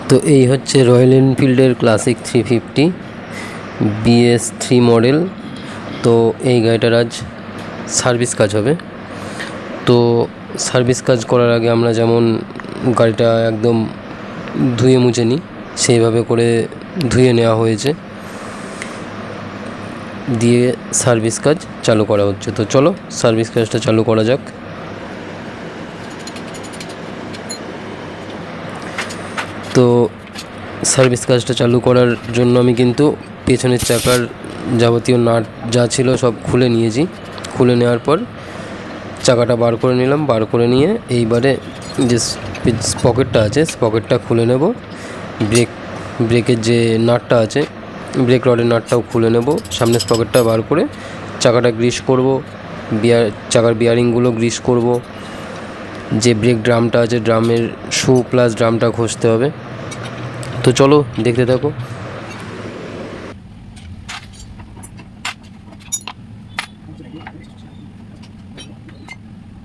তো এই হচ্ছে রয়্যাল এনফিল্ডের ক্লাসিক 350 BS3 মডেল। তো এই গাড়িটার আজ সার্ভিস কাজ হবে। তো সার্ভিস কাজ করার আগে আমরা যেমন গাড়িটা একদম ধুয়ে মুছে নিই, সেইভাবে করে ধুয়ে নেওয়া হয়েছে, দিয়ে সার্ভিস কাজ চালু করা হচ্ছে। তো চলো সার্ভিস কাজটা চালু করা যাক। তো সার্ভিস কাজটা চালু করার জন্য আমি কিন্তু পেছনের চাকার যাবতীয় নাট যা ছিল সব খুলে নিয়েছি। খুলে নেওয়ার পর চাকাটা বার করে নিলাম। বার করে নিয়ে এইবারে যে স্পকেটটা আছে, স্পকেটটা খুলে নেব। ব্রেকের যে নাটটা আছে, ব্রেক রডের নাটটাও খুলে নেব। সামনে স্পকেটটা বার করে চাকাটা গ্রিস করব, চাকার বিয়ারিংগুলো গ্রিস করব। যে ব্রেক ড্রামটা আছে, ড্রামের শু প্লাস ড্রামটা ঘষতে হবে। তো চলো দেখতে থাকো।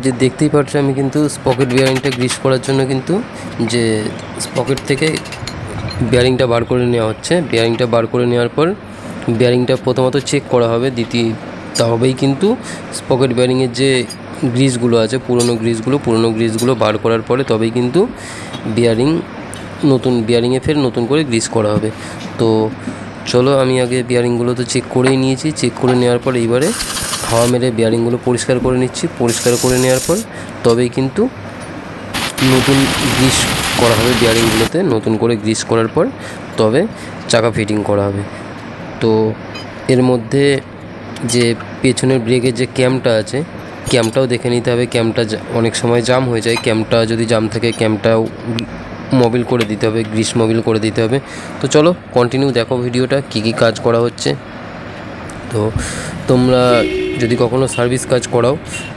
যে দেখতেই পাচ্ছ আমি কিন্তু স্পকেট বিয়ারিংটা গ্রিস করার জন্য কিন্তু যে স্পকেট থেকে বিয়ারিংটা বার করে নেওয়া হচ্ছে। বিয়ারিংটা বার করে নেওয়ার পর বিয়ারিংটা প্রথমত চেক করা হবে, তবেই কিন্তু স্পকেট বিয়ারিংয়ের যে গ্রিসগুলো আছে, পুরনো গ্রিসগুলো বার করার পরে তবেই কিন্তু নতুন বিয়ারিংয়ে ফের নতুন করে গ্রিস করা হবে। তো চলো আমি আগে বিয়ারিংগুলো তো চেক করেই নিয়েছি। চেক করে নেওয়ার পর এইবারে হাওয়া মেরে বিয়ারিংগুলো পরিষ্কার করে নিচ্ছি। পরিষ্কার করে নেওয়ার পর তবেই কিন্তু নতুন গ্রিস করা হবে বিয়ারিংগুলোতে। নতুন করে গ্রিস করার পর তবে চাকা ফিটিং করা হবে। তো এর মধ্যে যে পেছনের ব্রেকের যে ক্যামটা আছে, ক্যামটাও দেখে নিতে হবে। ক্যামটা অনেক সময় জাম হয়ে যায়, ক্যামটা যদি জাম থাকে ক্যামটাও মোবিল করে দিতে হবে, গ্রিস মোবিল করে দিতে হবে। তো চলো কন্টিনিউ দেখো ভিডিওটা, কী কী কাজ করা হচ্ছে। তো তোমরা যদি কখনো সার্ভিস কাজ করাও,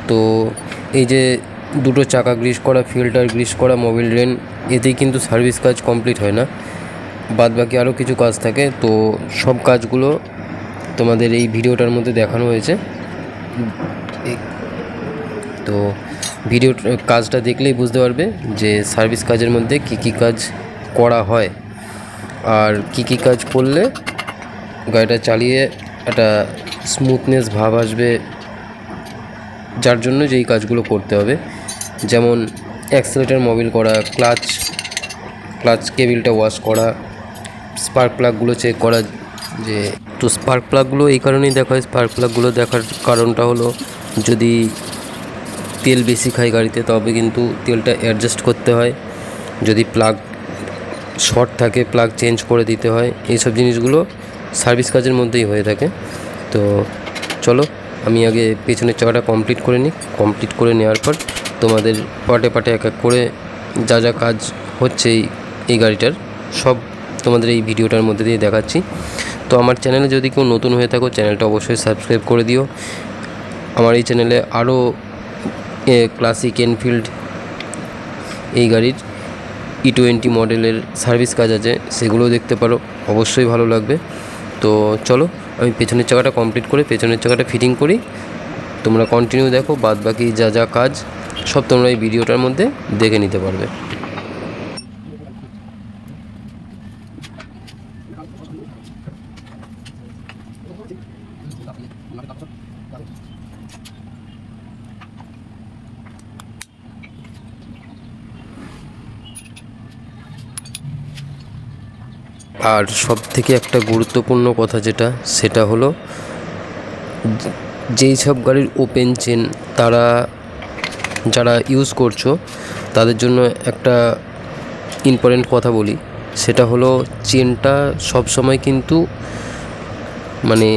তো এই যে দুটো চাকা গ্রিস করা, ফিল্টার গ্রিস করা, মোবিল ড্রেন, এতেই কিন্তু সার্ভিস কাজ কমপ্লিট হয় না। বাদ বাকি আরও কিছু কাজ থাকে। তো সব কাজগুলো তোমাদের এই ভিডিওটার মধ্যে দেখানো হয়েছে। তো কাজটা দেখলেই বুঝতে পারবে যে সার্ভিস কাজের মধ্যে কী কী কাজ করা হয় আর কী কী কাজ করলে গাড়িটা চালিয়ে একটা স্মুথনেস ভাব আসবে, যার জন্য যেই কাজগুলো করতে হবে। যেমন অ্যাক্সেলেটার মোবিল করা, ক্লাচ কেবিলটা ওয়াশ করা, স্পার্ক প্লাগগুলো চেক করা। তো স্পার্ক প্লাগগুলো এই কারণেই দেখা হয়। স্পার্ক প্লাগগুলো দেখার কারণটা হলো, যদি তেল বেশি খায় গাড়িতে তবে কিন্তু তেলটা অ্যাডজাস্ট করতে হয়। যদি প্লাগ শর্ট থাকে প্লাগ চেঞ্জ করে দিতে হয়। এইসব জিনিসগুলো সার্ভিস কাজের মধ্যেই হয়ে থাকে। তো চলো আমি আগে পেছনের চাকাটা কমপ্লিট করে নিই। কমপ্লিট করে নেওয়ার পর তোমাদের পার্টে পার্টে এক এক করে যা যা কাজ হচ্ছে এই গাড়িটার সব তোমাদের এই ভিডিওটার মধ্যে দিয়ে দেখাচ্ছি। তো আমার চ্যানেলে যদি কেউ নতুন হয়ে থাকো, চ্যানেলটা অবশ্যই সাবস্ক্রাইব করে দিও। আমার এই চ্যানেলে আরও ক্লাসিক এনফিল্ড এই গাড়ির E20 মডেলের সার্ভিস কাজ আছে, সেগুলোও দেখতে পারো, অবশ্যই ভালো লাগবে। তো চলো আমি পেছনের চাকাটা কমপ্লিট করে পেছনের চাকাটা ফিটিং করি। তোমরা কন্টিনিউ দেখো, বাদ বাকি যা যা কাজ সব তোমরা এই ভিডিওটার মধ্যে দেখে নিতে পারবে। আর সব থেকে একটা গুরুত্বপূর্ণ কথা সেটা হলো, যেই সব গাড়ির ওপেন চেন যারা ইউজ করছো তাদের জন্য একটা ইম্পর্টেন্ট কথা বলি। সেটা হলো, চেনটা সবসময় কিন্তু মানে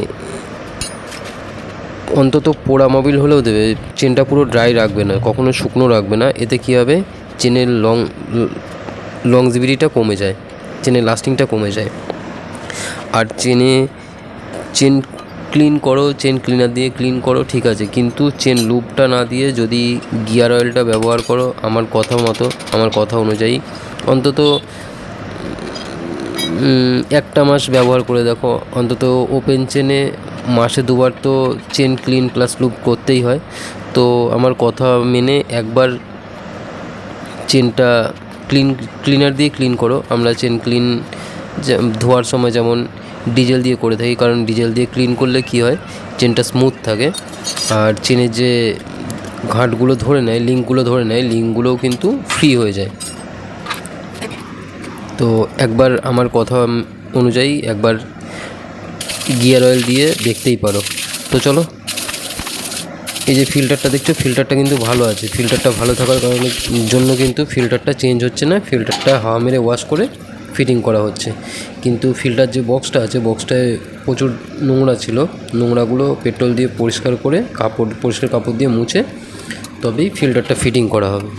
অন্তত পোড়া মোবিল হলেও দেবে, চেনটা পুরো ড্রাই রাখবে না, কখনো শুকনো রাখবে না। এতে কী হবে, চেনের লংজিভিটিটা কমে যায়, চেনের লাস্টিংটা কমে যায়। আর চেন ক্লিন করো, চেন ক্লিনার দিয়ে ক্লিন করো, ঠিক আছে, কিন্তু চেন লুপটা না দিয়ে যদি গিয়ার অয়েলটা ব্যবহার করো, আমার কথা অনুযায়ী অন্তত একটা মাস ব্যবহার করে দেখো। অন্তত ওপেন চেনে মাসে দুবার তো চেন ক্লিন প্লাস লুপ করতেই হয়। তো আমার কথা মেনে একবার চেনটা ক্লিনার দিয়ে ক্লিন করো। আমরা চেন ক্লিন ধোয়ার সময় যেমন ডিজেল দিয়ে করে থাকি, কারণ ডিজেল দিয়ে ক্লিন করলে কী হয়, চেনটা স্মুথ থাকে আর চেনের যে ঘাটগুলো ধরে নেয়, লিঙ্কগুলোও কিন্তু ফ্রি হয়ে যায়। তো একবার আমার কথা অনুযায়ী একবার গিয়ার অয়েল দিয়ে দেখতেই পারো। তো চলো, এই যে ফিল্টারটা দেখছো, ফিল্টারটা কিন্তু ভালো আছে। ফিল্টারটা ভালো থাকার কারণে জন্য কিন্তু ফিল্টারটা চেঞ্জ হচ্ছে না, ফিল্টারটা হাওয়া মেরে ওয়াশ করে ফিটিং করা হচ্ছে। কিন্তু ফিল্টার যে বক্সটা আছে, বক্সটায় প্রচুর নোংরা ছিল, নোংরাগুলো পেট্রোল দিয়ে পরিষ্কার করে পরিষ্কার কাপড় দিয়ে মুছে তবেই ফিল্টারটা ফিটিং করা হবে।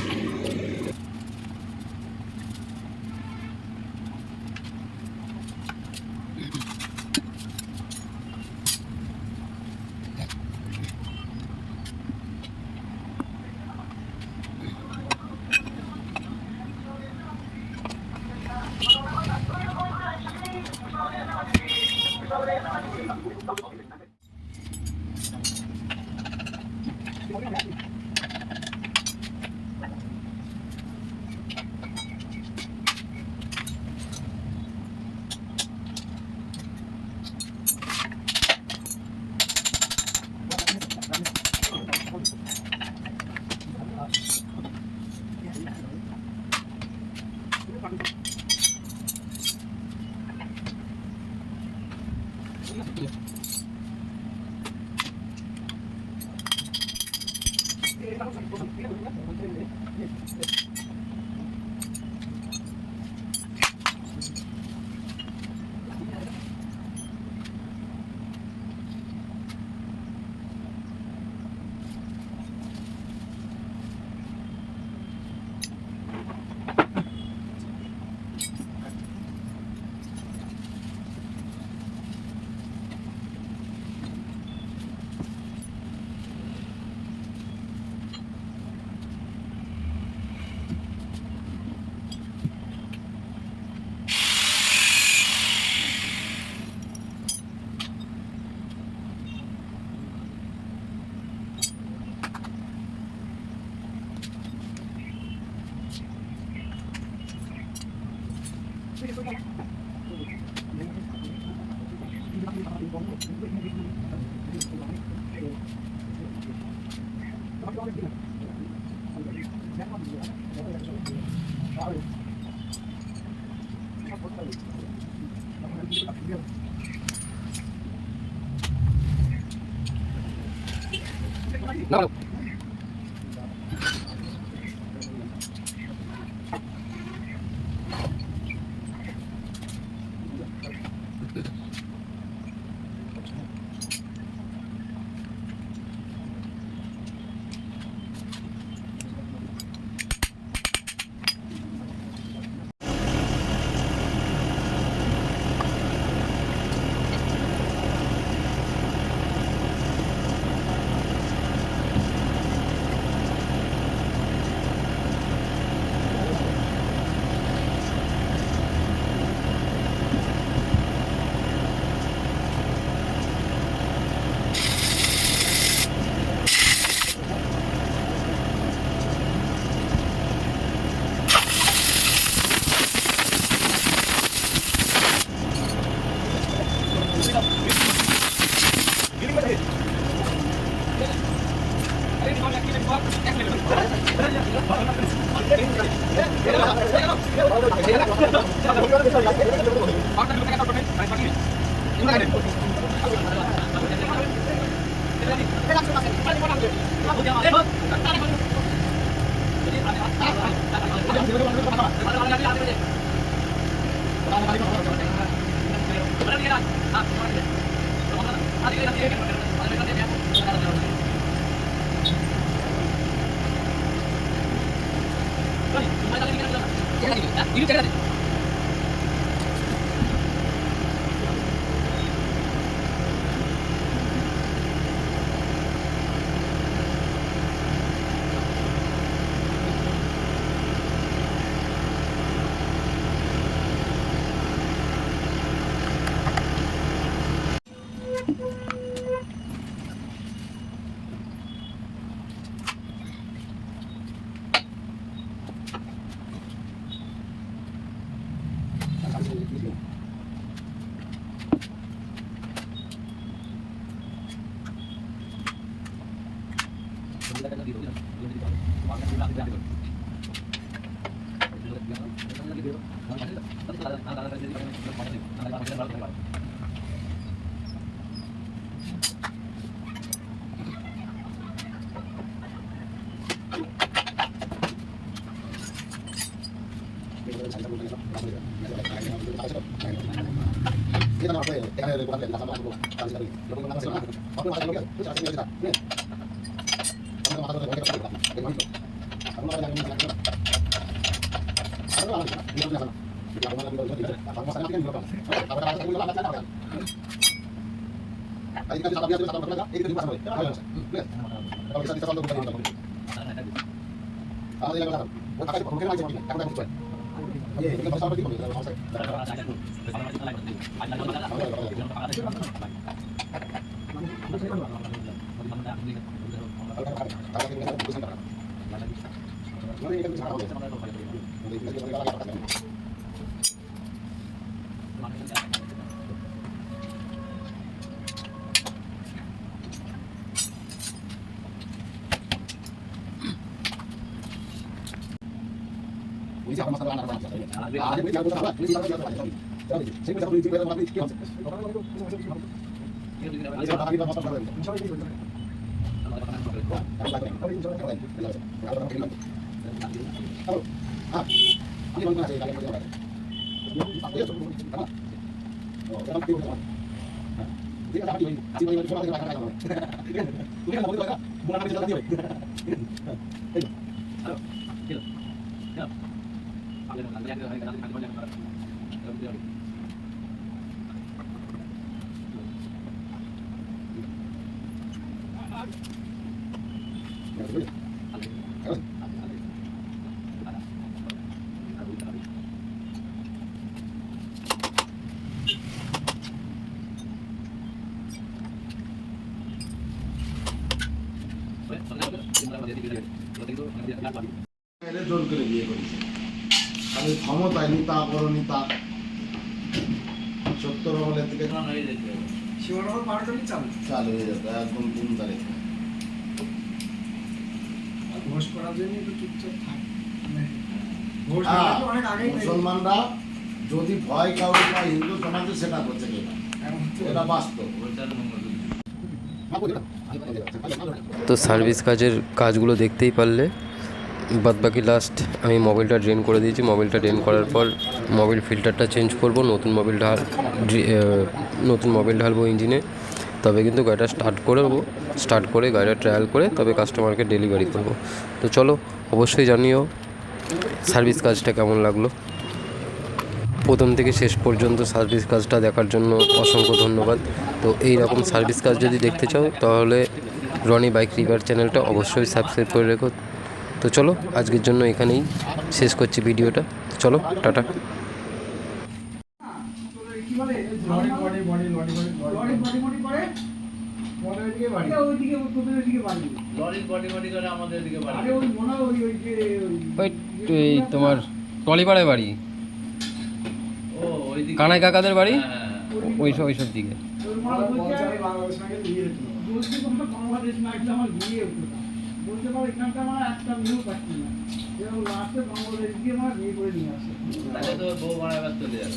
No. জোর করে বিয়ে করেছে। আমি ক্ষমতায় নিতা পরনিতা 70 আমলের থেকে চালু হয়ে যেত একদম 3 তারিখ। মুসলমানরা যদি ভয় কাউকে পায় হিন্দু সমাজে সেটা করছে কিনা এটা বাস্তব। তো সার্ভিস কাজগুলো দেখতেই পারলে। বাদবাকি লাস্ট আমি মোবাইলটা ড্রেন করে দিয়েছি। মোবাইলটা ড্রেন করার পর মোবাইল ফিল্টারটা চেঞ্জ করব, নতুন মোবাইল ঢালবো ইঞ্জিনে, তবে কিন্তু গাড়িটা স্টার্ট করে গাড়িটা ট্রায়াল করে তবে কাস্টমারকে ডেলিভারি করব। তো চলো, অবশ্যই জানিও সার্ভিস কাজটা কেমন লাগলো। প্রথম থেকে শেষ পর্যন্ত সার্ভিস কাজটা দেখার জন্য অসংখ্য ধন্যবাদ। তো এই রকম সার্ভিস কাজ যদি দেখতে চাও তাহলে রনি বাইক রিভার চ্যানেলটা অবশ্যই সাবস্ক্রাইব করে রেখো। তো চলো, আজকের জন্য এখানেই শেষ করছি ভিডিওটা। চলো, টাটা। ওই তোমার টলিপাড়ায় বাড়ি, কানাই কাকাদের বাড়ি, ওইসব দিকে। বলতে পারো এখানটা আমার একটা মিউ পাচ্ছি না, এবং লাস্টে বাংলাদেশ গিয়ে আমার বিয়ে করে নিয়ে আসে।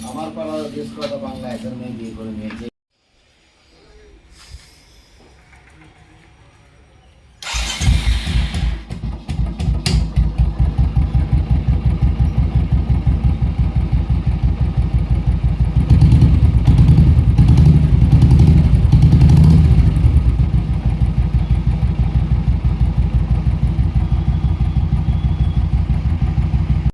আমার পাড়া দেশ কথা বাংলা এখন বিয়ে করে নিয়েছে।